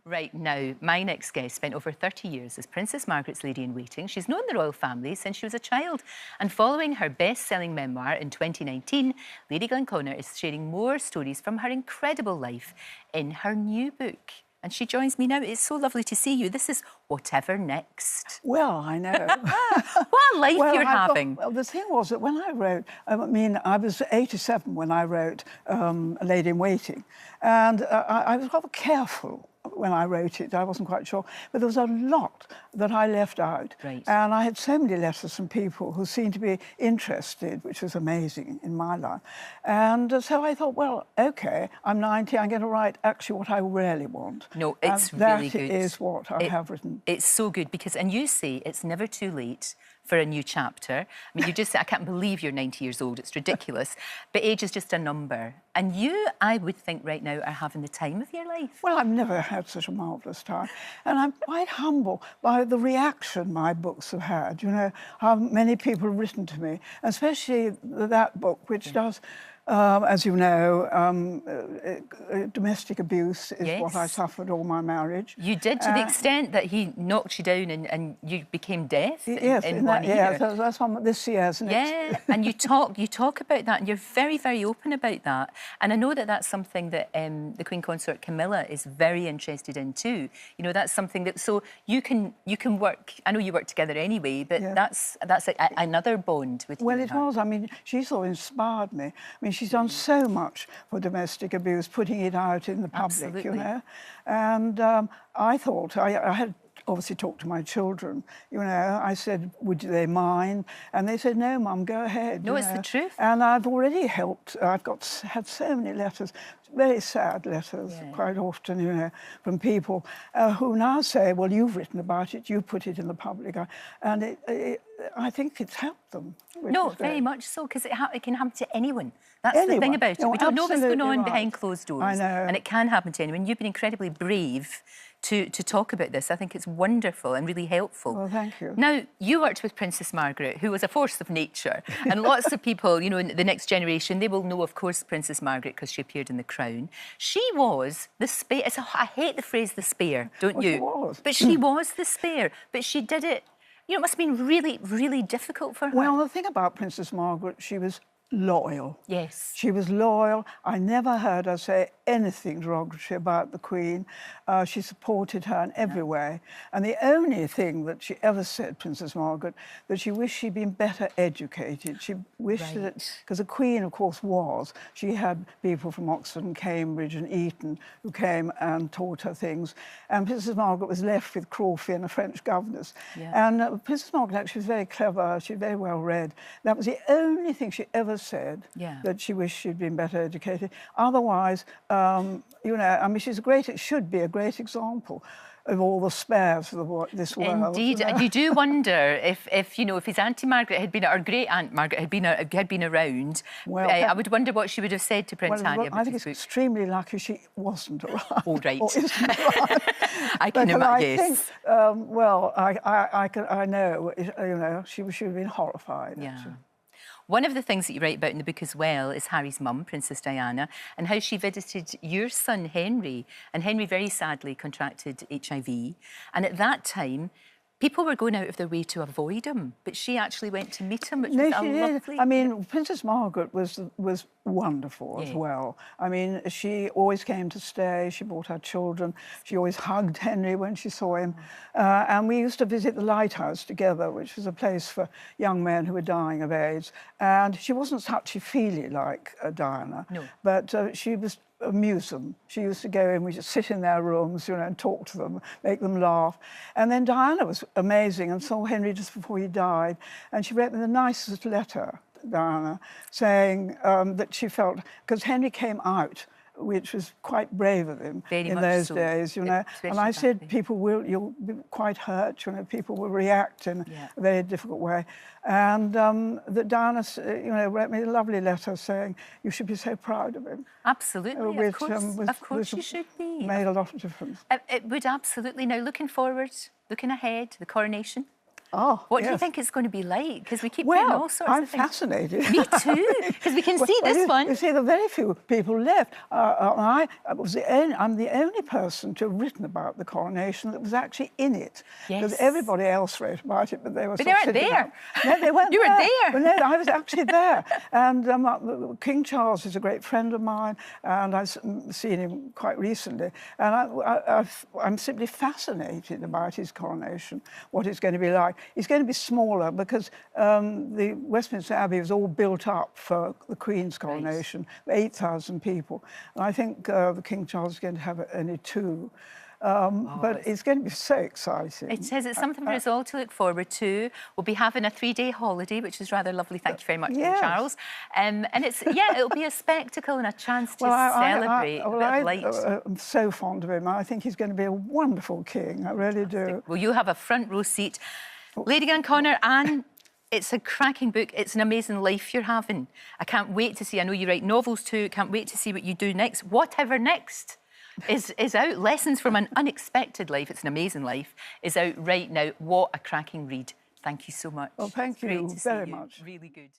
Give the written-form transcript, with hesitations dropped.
Right, now, my next guest spent over 30 years as Princess Margaret's lady-in-waiting. She's known the royal family since she was a child. And following her best-selling memoir in 2019, Lady Glenconner is sharing more stories from her incredible life in her new book. And she joins me now. It's so lovely to see you. This is Whatever Next. Well, I know. What a life you're having. Well, the thing was that when I wrote, I mean, I was 87 when I wrote A Lady in Waiting, and I was rather careful when I wrote it. I wasn't quite sure, but there was a lot that I left out. Right. And I had so many letters from people who seemed to be interested, which was amazing in my life. And so I thought, well, OK, I'm 90, I'm going to write actually what I really want. No, it's and really good. That is what I have written. It's so good because, and you say it's never too late for a new chapter. I mean, you just say, I can't believe you're 90 years old. It's ridiculous. But age is just a number. And you, I would think right now, are having the time of your life. Well, I've never had such a marvellous time. And I'm quite humble by the reaction my books have had. You know, how many people have written to me, especially that book, which does... as you know, domestic abuse is what I suffered all my marriage. You did, to the extent that he knocked you down and you became deaf in 1 year. Yeah, that's one this year, isn't it? Yeah, and you talk about that, and you're very, very open about that. And I know that that's something that the Queen Consort Camilla is very interested in too. You know, that's something that so you can work. I know you work together anyway, but that's another bond with you. Well, it was. I mean, she sort of inspired me. I mean, she's done so much for domestic abuse, putting it out in the public, you know. And I thought, I had obviously talked to my children, you know. I said, would they mind? And they said, no, Mum, go ahead. No, it's the truth. And I've already helped. I've had so many letters, very sad letters, quite often, you know, from people who now say, well, you've written about it, you put it in the public. And I think it's helped them. No, very much so, because it can happen to anyone. That's the thing about it. We don't know what's going on behind closed doors. I know. And it can happen to anyone. You've been incredibly brave to talk about this. I think it's wonderful and really helpful. Well, thank you. Now, you worked with Princess Margaret, who was a force of nature. And lots of people, you know, in the next generation, they will know, of course, Princess Margaret, because she appeared in The Crown. She was the spare... I hate the phrase the spare, don't you? She was. But she was the spare. But she did it... You know, it must have been really, really difficult for her. Well, the thing about Princess Margaret, she was loyal. Yes. She was loyal. I never heard her say anything derogatory about the Queen. She supported her in every way. And the only thing that she ever said, Princess Margaret, that she wished she'd been better educated. She wished that, because the Queen, of course, she had people from Oxford and Cambridge and Eton who came and taught her things. And Princess Margaret was left with Crawford and a French governess. Yeah. And Princess Margaret actually was very clever. She was very well read. That was the only thing she ever said, that she wished she'd been better educated. Otherwise, you know, I mean, she should be a great example of all the spares of this world. Indeed, and you do wonder if you know, if his Auntie Margaret had been, or great Aunt Margaret had been around. Well, I would wonder what she would have said to Prince Harry. I think it's extremely lucky she wasn't around. Oh, right. Or isn't around. I can imagine. I think, well, I know, you know, she would have been horrified. Yeah. Actually. One of the things that you write about in the book as well is Harry's mum, Princess Diana, and how she visited your son, Henry. And Henry very sadly contracted HIV. And at that time, people were going out of their way to avoid him, but she actually went to meet him, which was lovely... I mean, Princess Margaret was wonderful as well. I mean, she always came to stay. She brought her children. She always hugged Henry when she saw him. And we used to visit the lighthouse together, which was a place for young men who were dying of AIDS. And she wasn't touchy-feely like Diana, but she was amusing. She used to go in, we just sit in their rooms, you know, and talk to them, make them laugh. And then Diana was amazing and saw Henry just before he died. And she wrote me the nicest letter, Diana, saying that she felt, because Henry came out, which was quite brave of him in those days, you know. And I said, you'll be quite hurt, you know, people will react in a very difficult way. And that Diana, you know, wrote me a lovely letter saying, you should be so proud of him. Absolutely, which, of course you should be. Made a lot of difference. It would absolutely. Now, looking forward, looking ahead, the coronation. Oh, What do you yes. think it's going to be like? Because we keep putting all sorts I'm of things. fascinated. Me too, because we can see this one. You see, there are very few people left. I'm the only person to have written about the coronation that was actually in it. Yes. Because everybody else wrote about it, but they were. But they weren't there. No, they weren't. You were there. But no, I was actually there. And King Charles is a great friend of mine, and I've seen him quite recently. And I'm simply fascinated about his coronation, what it's going to be like. It's going to be smaller because the Westminster Abbey was all built up for the Queen's coronation, 8,000 people. And I think the King Charles is going to have only 2. But it's going to be so exciting. It says it's something for us all to look forward to. We'll be having a 3-day holiday, which is rather lovely. Thank you very much, King Charles. And it's, it'll be a spectacle and a chance to celebrate a bit of light. I'm so fond of him. I think he's going to be a wonderful king. I really do. Well, you have a front row seat. Lady Glenconner, Anne, it's a cracking book. It's an amazing life you're having. I can't wait to see. I know you write novels too. Can't wait to see what you do next. Whatever next is out. Lessons from an Unexpected Life. It's an amazing life. Is out right now. What a cracking read. Thank you so much. Well, thank you very much. Really good.